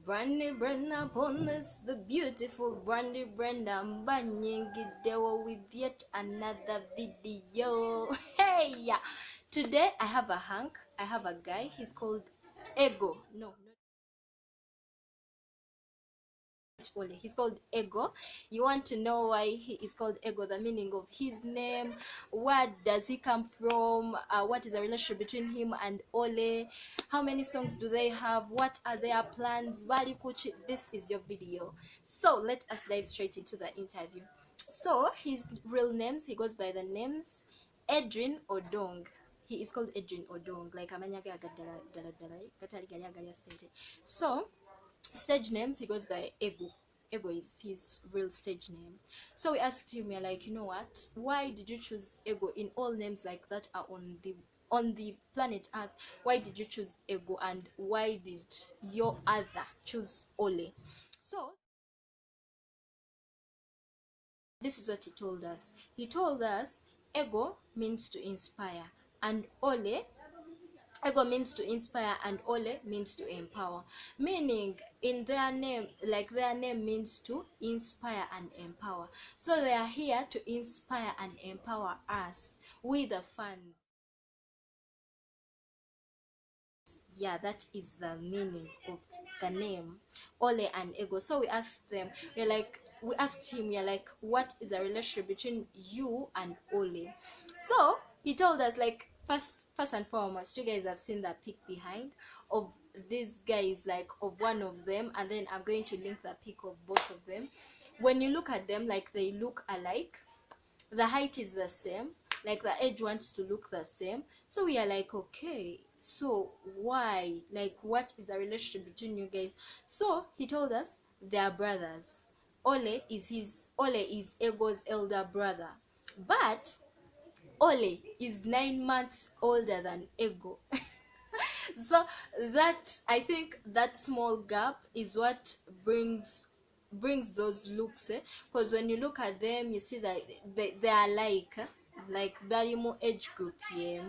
Brandy Brenda upon this, the beautiful Brandy Brenda. I'm banging with yet another video. Hey, yeah. Today I have a hunk. I have a guy. He's called Ego. No, not Ole. He's called Ego. You want to know why he is called Ego? The meaning of his name. Where does he come from? What is the relationship between him and Ole? How many songs do they have? What are their plans? Bali Kuchi. This is your video. So let us dive straight into the interview. So his real names, he goes by the names Edrin Odongo. He is called Edrin Odongo. Like amanyaga so stage names, he goes by Ego. Ego is his real stage name. So we asked him, we're like, you know what, why did you choose Ego? In all names like that are on the planet Earth, why did you choose Ego, and why did your other choose Ole? So this is what he told us. He told us Ego means to inspire, and Ole, Ego means to inspire, and Ole means to empower. Meaning, in their name, like their name means to inspire and empower. So they are here to inspire and empower us, we the fans. Yeah, that is the meaning of the name Ole and Ego. So we asked them, we asked him, we're like, what is the relationship between you and Ole? So he told us, like, first and foremost, you guys have seen the pic behind of these guys, like of one of them, and then I'm going to link the pic of both of them. When you look at them, like, they look alike, the height is the same, like the edge wants to look the same. So we are like, okay, so why, like, what is the relationship between you guys? So he told us they are brothers. Ole is Ego's elder brother, but Ole is 9 months older than Ego. So that, I think that small gap is what brings those looks, because when you look at them, you see that they are like very more age group, yeah.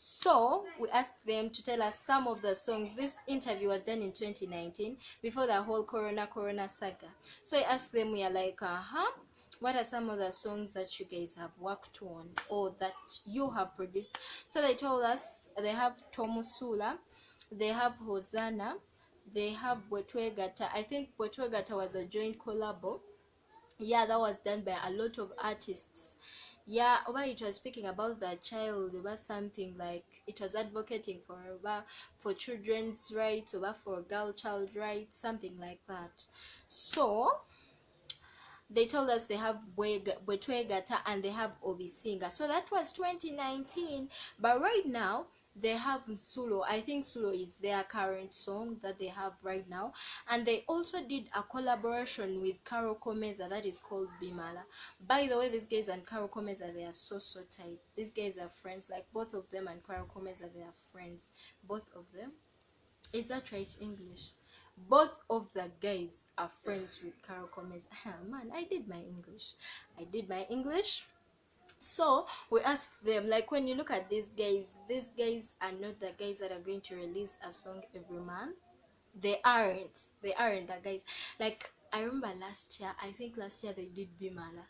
So we asked them to tell us some of the songs. This interview was done in 2019, before the whole corona saga. So I asked them, we are like, what are some of the songs that you guys have worked on or that you have produced? So they told us they have Tomusula, they have Hosana, they have Bwetwegata. I think Bwetwegata was a joint collabo. Yeah, that was done by a lot of artists. Yeah, over it was speaking about the child, about something like it was advocating for children's rights, over for girl child rights, something like that. So they told us they have bwetwegata and they have obisinga. So that was 2019, but right now they have Sulo. I think Sulo is their current song that they have right now, and they also did a collaboration with Komeza that is called Bimala. By the way, these guys and Komeza, they are so tight. These guys are friends, like both of them, and Komeza, they are friends, both of them. Is that right, English? Both of the guys are friends with Carol Komez. Man, I did my English. So we asked them, like, when you look at these guys are not the guys that are going to release a song every month. They aren't the guys. Like, I remember last year, I think last year they did Bimala,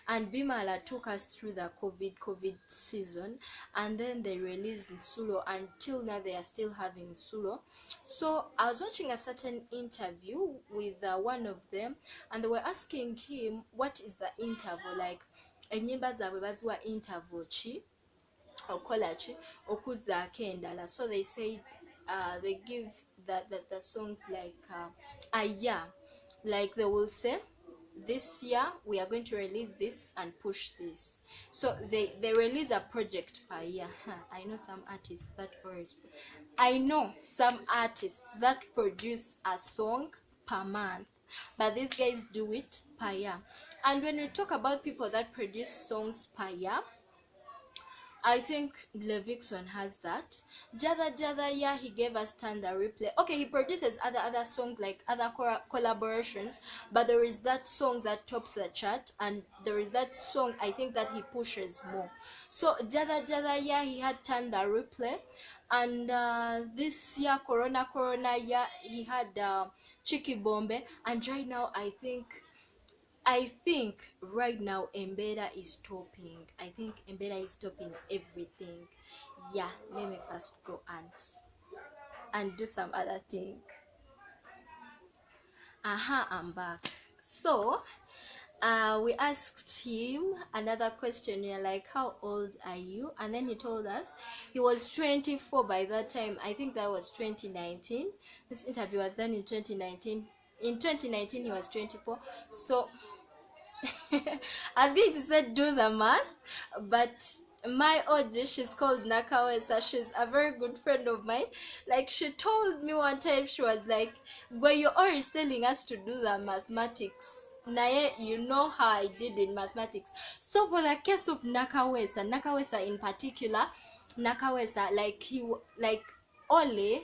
and Bimala took us through the COVID season, and then they released Sulo. Until now they are still having Sulo. So I was watching a certain interview with one of them, and they were asking him, what is the interval, like enyimba zaabwe baziwa interval ki okola ki okuzaako endala. So they said they give the songs like a year, like they will say this year we are going to release this and push this. So they release a project per year. I know some artists that produce a song per month, but these guys do it per year. And when we talk about people that produce songs per year, I think Levixone has that. Jada, yeah, he gave us Thunder Replay. Okay, he produces other songs like other collaborations, but there is that song that tops the chart, and there is that song I think that he pushes more. So Jada, yeah, he had Thunder Replay, and this year Corona, yeah, he had Chiki Bombe, and right now I think right now Embeda is topping. I think Embeda is topping everything. Yeah, let me first go and do some other thing. Aha, I'm back. So we asked him another question. We're like, how old are you? And then he told us he was 24 by that time. I think that was 2019. This interview was done in 2019. In 2019 he was 24. So I was going to say do the math, but my OG, she's called Nakawesa. She's a very good friend of mine. Like, she told me one time, she was like, well, you're always telling us to do the mathematics. Naye, you know how I did in mathematics. So for the case of Nakawesa in particular, Nakawesa, like Ole,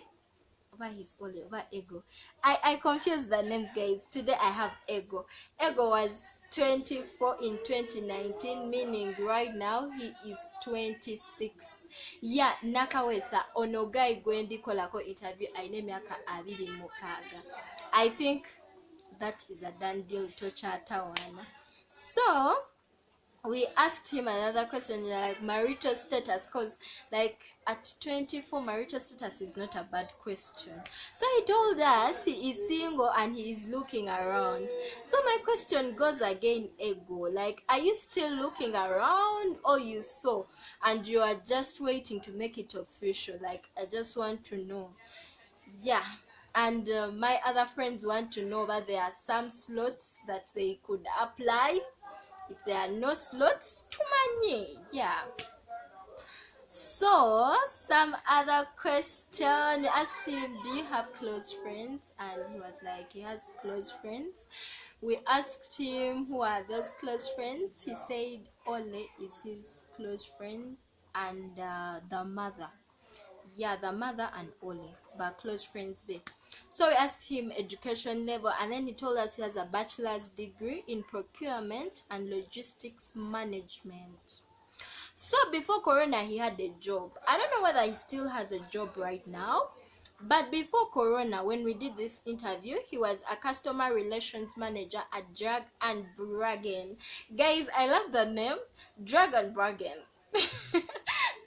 over his Ole, over Ego. I confuse the names, guys. Today I have Ego. Ego was 24 in 2019, meaning right now he is 26. Yeah, Nakawesa onogai gwendi kolako interview aine myaka 26. I think that is a done deal to Chatawana. So we asked him another question, like marital status, because like at 24 marital status is not a bad question. So he told us he is single and he is looking around. So my question goes again, Ego, like, are you still looking around, or you saw and you are just waiting to make it official? Like, I just want to know. Yeah. And my other friends want to know that there are some slots that they could apply. If there are no slots, too many. Yeah. So some other question, we asked him, do you have close friends? And he was like, he has close friends. We asked him, who are those close friends? He said Ole is his close friend, and the mother. Yeah, the mother and Ole, but close friends be. So we asked him education level, and then he told us he has a bachelor's degree in procurement and logistics management. So before Corona, he had a job. I don't know whether he still has a job right now, but before Corona, when we did this interview, he was a customer relations manager at Drag and Bragen. Guys, I love the name, Drag and Bragen.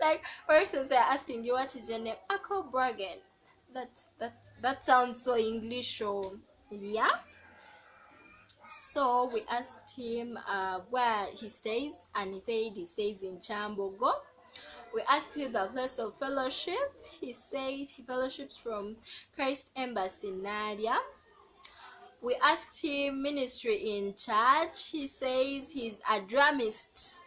Like, for instance, they're asking you, what is your name? I call Bragen. That sounds so English. So yeah. So we asked him where he stays, and he said he stays in Kyambogo. We asked him the place of fellowship. He said he fellowships from Christ Embassy Nalya. We asked him ministry in church. He says he's a drumist.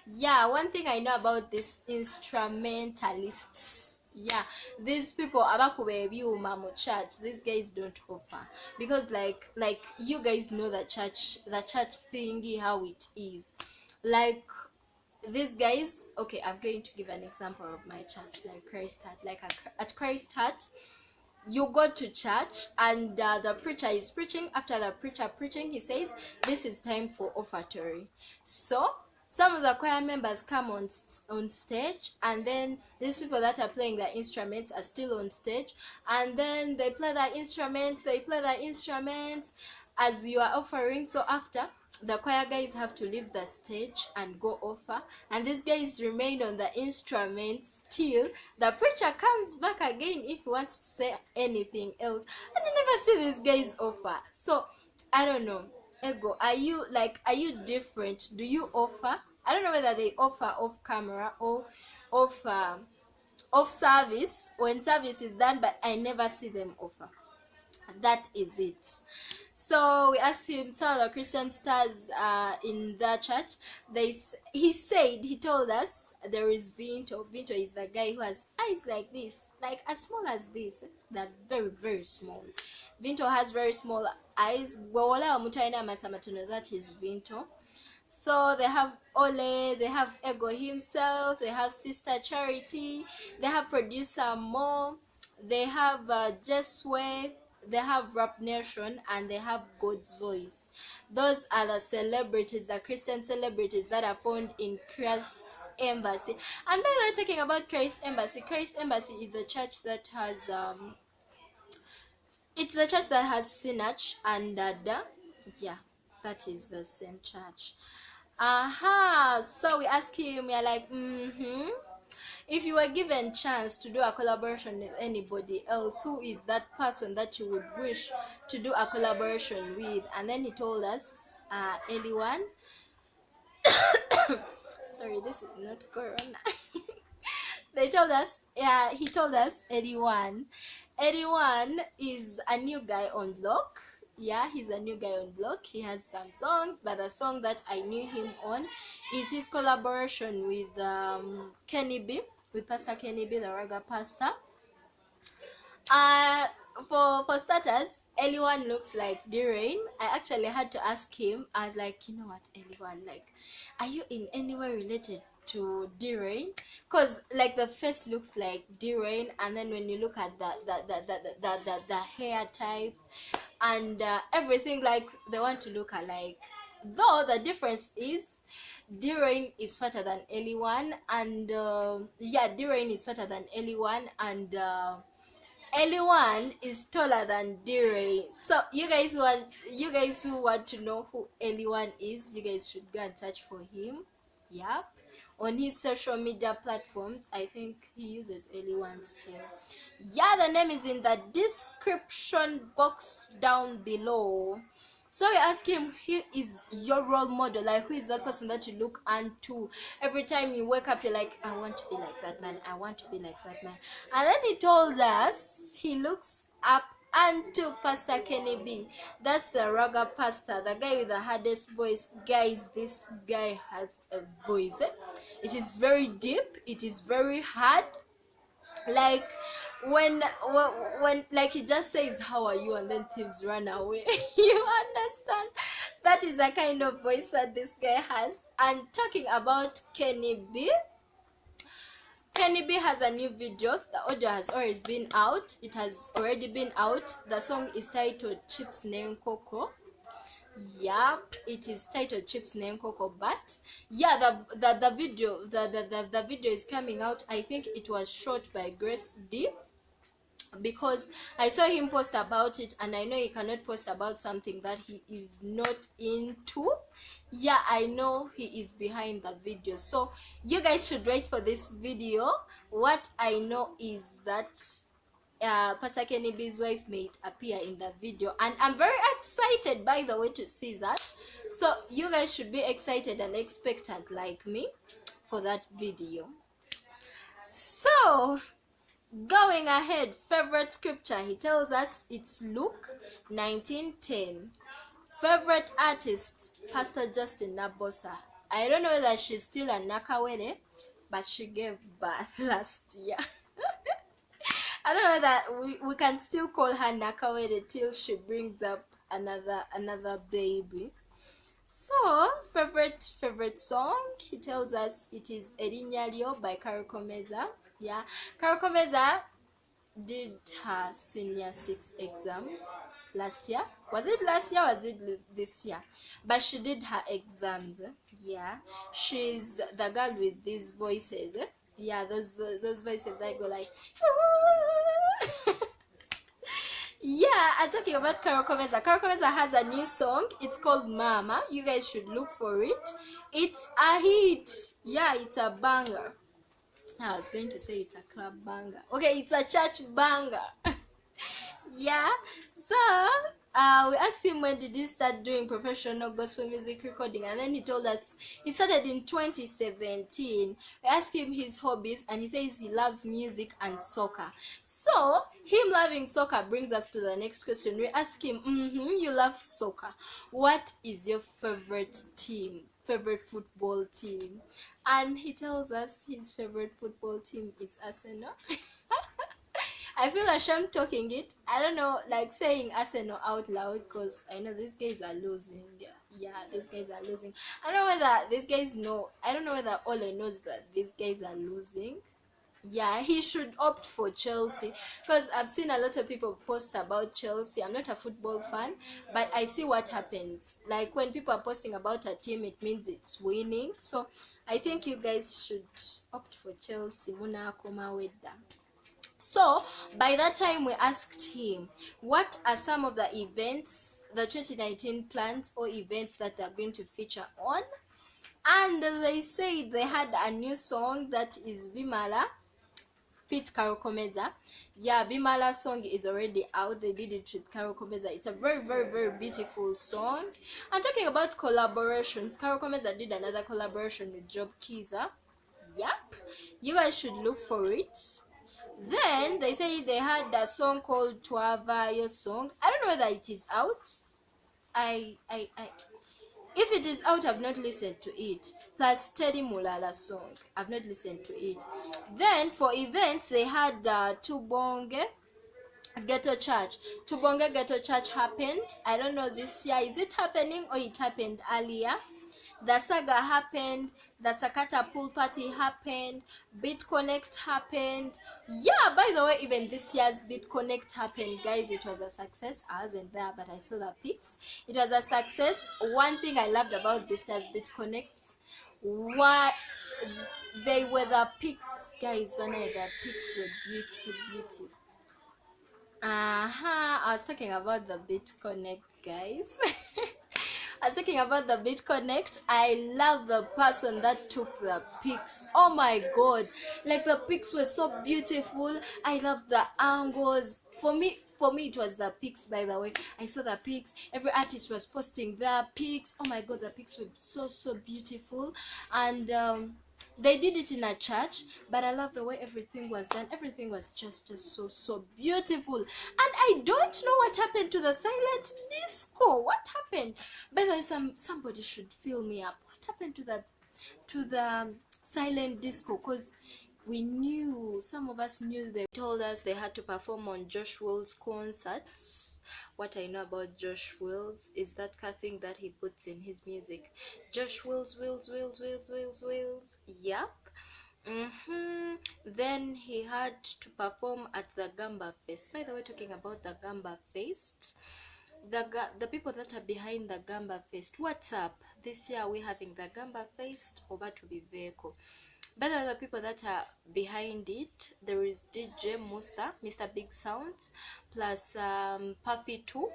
Yeah, one thing I know about these instrumentalists, yeah, these people abakube ebyuma mu church, these guys don't offer, because like you guys know the church thingy, how it is. Like, these guys, okay, I'm going to give an example of my church, like Christ Heart. Like at Christ Heart, you go to church, and the preacher is preaching. After the preacher preaching, he says this is time for offertory. So some of the choir members come on stage, and then these people that are playing the instruments are still on stage, and then they play the instruments as you are offering. So after, the choir guys have to leave the stage and go offer, and these guys remain on the instruments till the preacher comes back again if he wants to say anything else, and you never see these guys offer. So I don't know, Ego, are you different? Do you offer? I don't know whether they offer off camera or off service, when service is done, but I never see them offer. That is it. So we asked him some of the Christian stars in the church. He told us there is Vinto. Vinto is the guy who has eyes like this, like as small as this. They're very, very small. Vinto has very small eyes. That is Vinto. So they have Ole, they have Ego himself, they have Sister Charity, they have producer Mo, they have Jsway, they have Rap Nation, and they have God's Voice. Those are the celebrities, the Christian celebrities that are found in Christ Embassy. And by the way, talking about Christ Embassy is a church that has it's the church that has Sinach and yeah, that is the same church. So we ask him, we're like, if you were given chance to do a collaboration with anybody else, who is that person that you would wish to do a collaboration with? And then he told us, Eliwan. Sorry, this is not corona. They told us, yeah, he told us Eliwan. Eliwan is a new guy on block. Yeah, he's a new guy on block. He has some songs, but the song that I knew him on is his collaboration with Kenny B, with Pastor Kenny B, the Raga pastor. Uh, for starters, Eliwan looks like D-Rain. I actually had to ask him. I was like, you know what, Eliwan, like, are you in any way related to D-Rain? Because like the face looks like D-Rain, and then when you look at the hair type and everything, like they want to look alike. Though the difference is D-Rain is fatter than Eliwan, and yeah, D-Rain is fatter than Eliwan, and Eliwan is taller than D-Rain. So you guys who want to know who Eliwan is, you guys should go and search for him. Yep. On his social media platforms, I think he uses Eliwan still. Yeah, the name is in the description box down below. So we ask him, who is your role model? Like, who is that person that you look unto? Every time you wake up, you're like, I want to be like that man. I want to be like that man. And then he told us he looks up unto Pastor Kenny B. That's the Raga pastor, the guy with the hardest voice. Guys, this guy has a voice. It is very deep. It is very hard. Like when like he just says how are you and then thieves run away. You understand? That is the kind of voice that this guy has. And talking about Kenny B has a new video. The audio has always been out. It has already been out. The song is titled Chips Name Coco. Yep, it is titled Chips Name Coco. But yeah, the video is coming out. I think it was shot by Grace D, because I saw him post about it, and I know he cannot post about something that he is not into. Yeah, I know he is behind the video, so you guys should wait for this video. What I know is that Pastor Kenny B's wife may appear in the video, and I'm very excited, by the way, to see that. So you guys should be excited and expectant like me for that video. So going ahead, favorite scripture, he tells us it's Luke 19:10. Favorite artist, Pastor Justine Nabosa. I don't know whether she's still a Nakawesa, but she gave birth last year. I don't know that we can still call her Nakawesa till she brings up another baby. So favorite song, he tells us it is Elinya by Komeza. Yeah, Komeza did her senior 6 exams last year. Was it last year or was it this year? But she did her exams. Yeah, she's the girl with these voices. Yeah, those voices that go like yeah. I'm talking about Komeza. Komeza has a new song. It's called Mama. You guys should look for it. It's a hit. Yeah, it's a banger. I was going to say it's a club banger. Okay, it's a church banger. Yeah. So we asked him when did he start doing professional gospel music recording, and then he told us he started in 2017. We asked him his hobbies, and he says he loves music and soccer. So him loving soccer brings us to the next question. We ask him, you love soccer, what is your favorite team, favorite football team? And he tells us his favorite football team is Arsenal. I feel ashamed talking it. I don't know, like saying Arsenal out loud, because I know these guys are losing. Yeah, these guys are losing. I don't know whether these guys know. I don't know whether Ole knows that these guys are losing. Yeah, he should opt for Chelsea, because I've seen a lot of people post about Chelsea. I'm not a football fan, but I see what happens. Like when people are posting about a team, it means it's winning. So I think you guys should opt for Chelsea. Muna koma wedda. So by that time we asked him what are some of the events, the 2019 plans or events that they're going to feature on, and they said they had a new song that is Bimala fit Komeza. Yeah, Bimala song is already out. They did it with Komeza. It's a very, very, very beautiful song. And talking about collaborations, Komeza did another collaboration with Job Kiza. Yep, you guys should look for it. Then they say they had a song called Twava Your Song. I don't know whether it is out. I if it is out, I've not listened to it. Plus Teddy Mulala song, I've not listened to it. Then for events, they had Tubonge Ghetto Church. Tubonge Ghetto Church happened. I don't know this year. Is it happening or it happened earlier? The saga happened, the Sakata pool party happened, BitConnect happened. Yeah, by the way, even this year's BitConnect happened, guys. It was a success. I wasn't there, but I saw the pics. It was a success. One thing I loved about this year's BitConnect, what they were the pics, guys. When the pics were beauty. I was talking about the BitConnect, guys. I was talking about the BitConnect. I love the person that took the pics. Oh my god, like the pics were so beautiful. I love the angles. For me it was the pics. By the way, I saw the pics. Every artist was posting their pics. Oh my god, the pics were so beautiful. And they did it in a church, but I love the way everything was done. Everything was just so beautiful. And I don't know what happened to the silent disco. What happened? By the way, somebody should fill me up. What happened to the silent disco? Because we knew, some of us knew, they told us they had to perform on Josh Will's concerts. What I know about Josh Wills is that thing that he puts in his music. Josh Wills. Yep. Then he had to perform at the Gamba Fest. By the way, talking about the Gamba Fest, the people that are behind the Gamba Fest, what's up? This year we're having the Gamba Fest over to be vehicle. But the people that are behind it, there is DJ Musa, Mr. Big Sounds, plus Praffy Tu.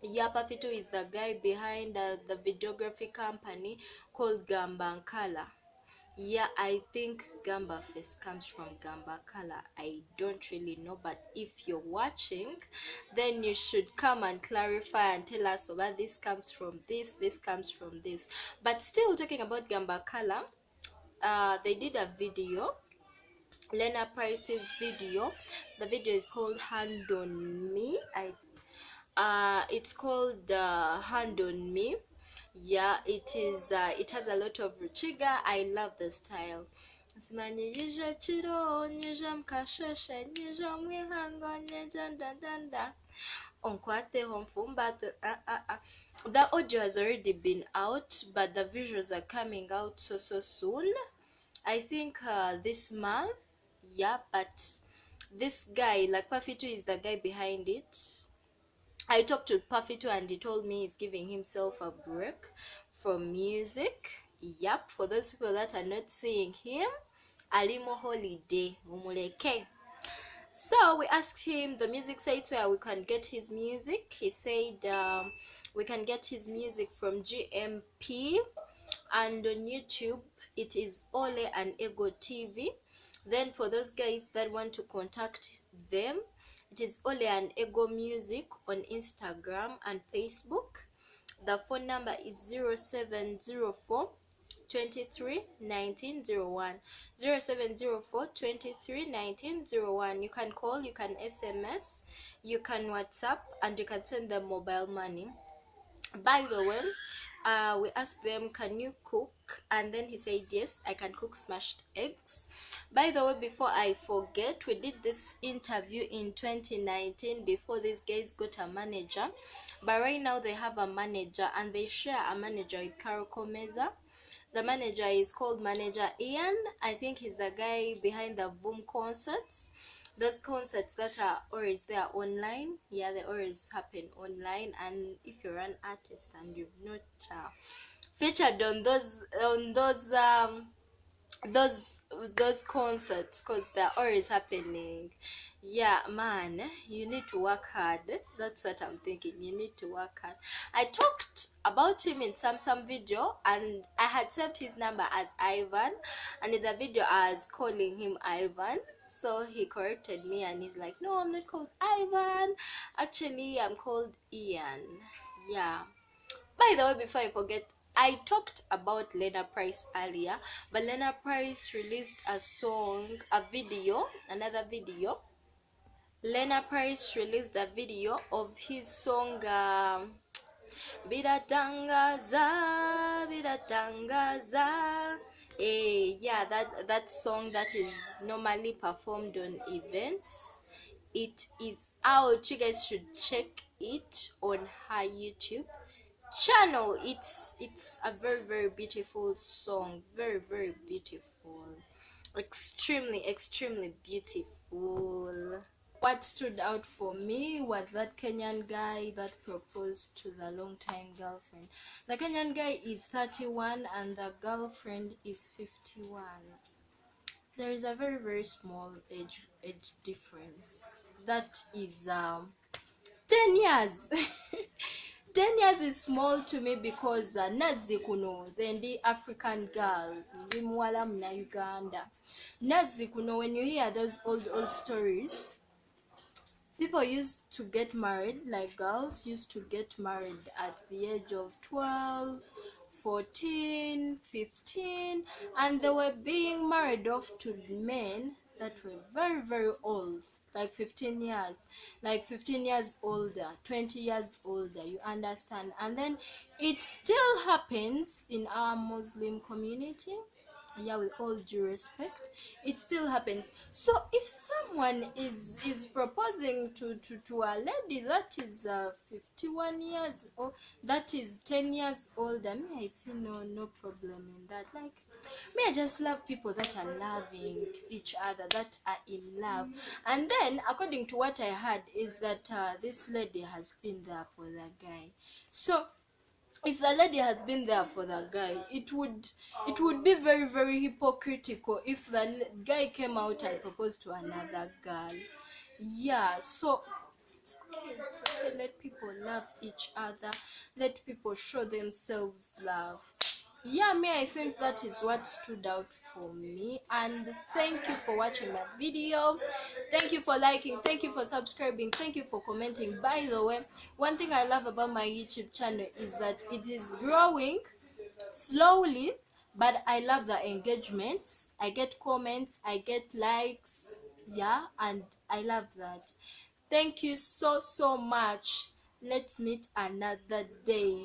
Yeah, Praffy Tu is the guy behind the videography company called Gambankala. Yeah, I think Gamba Fest comes from Gambakala. I don't really know, but if you're watching, then you should come and clarify and tell us, well, this comes from this comes from this. But still talking about Gambakala, they did a video, Lena Price's video. The video is called Hand on Me. It's called Hand on Me. Yeah, it is. It has a lot of ruchiga. I love the style. The audio has already been out, but the visuals are coming out so soon. I think this month. Yeah, but this guy, like Praffy Tu, is the guy behind it. I talked to Praffy Tu and he told me he's giving himself a break from music. Yep, for those people that are not seeing him, alimo holiday mumuleke. So we asked him the music sites where we can get his music. He said we can get his music from GMP, and on YouTube it is Ole and Ego TV. Then for those guys that want to contact them, it is Ole and Ego Music on Instagram and Facebook. The phone number is 0704 23 1901. 0704 23 1901. You can call, you can SMS, you can WhatsApp, and you can send them mobile money. By the way, We asked them, can you cook? And then he said, yes, I can cook smashed eggs. By the way, before I forget, we did this interview in 2019 before these guys got a manager, but right now they have a manager and they share a manager with Komeza. The manager is called Manager Ian. I think he's the guy behind the Boom concerts. Those concerts that are always there online. Yeah, they always happen online. And if you're an artist and you've not featured on those those concerts, because they're always happening, yeah man, you need to work hard. That's what I'm thinking, you need to work hard. I talked about him in some video, and I had saved his number as Ivan, and in the video I was calling him Ivan, so he corrected me and he's like, no, I'm not called Ivan, actually I'm called Ian. Yeah. By the way, before I forget, I talked about Lena Price earlier, but Lena Price released a song, a video, another video. Lena Price released a video of his song, Bidatangaza, Bidatangaza. Yeah, that song that is normally performed on events. It is out. You guys should check it on her YouTube channel. It's a very beautiful song, very beautiful, extremely beautiful. What stood out for me was that Kenyan guy that proposed to the long-time girlfriend. The Kenyan guy is 31 and the girlfriend is 51. There is a very small age difference. That is 10 years. 10 years is small to me because nazi kuno zendi African girl ndi muwala muna Uganda. Nazi kuno, when you hear those old stories, people used to get married, like girls used to get married at the age of 12, 14, 15, and they were being married off to men that were very old, like 15 years, like 15 years older, 20 years older, you understand. And then it still happens in our Muslim community. Yeah, with all due respect, it still happens. So if someone is proposing to a lady that is 51 years old, that is 10 years older, me I see no problem in that. Like, me I just love people that are loving each other, that are in love. And then according to what I heard is that this lady has been there for the guy. So if the lady has been there for the guy, it would be very hypocritical if the guy came out and proposed to another girl. Yeah, so it's okay, let people love each other, let people show themselves love. Yeah, me I think that is what stood out for me. And thank you for watching my video, thank you for liking, thank you for subscribing, thank you for commenting. By the way, one thing I love about my YouTube channel is that it is growing slowly, but I love the engagements. I get comments, I get likes, yeah, and I love that. Thank you so much. Let's meet another day.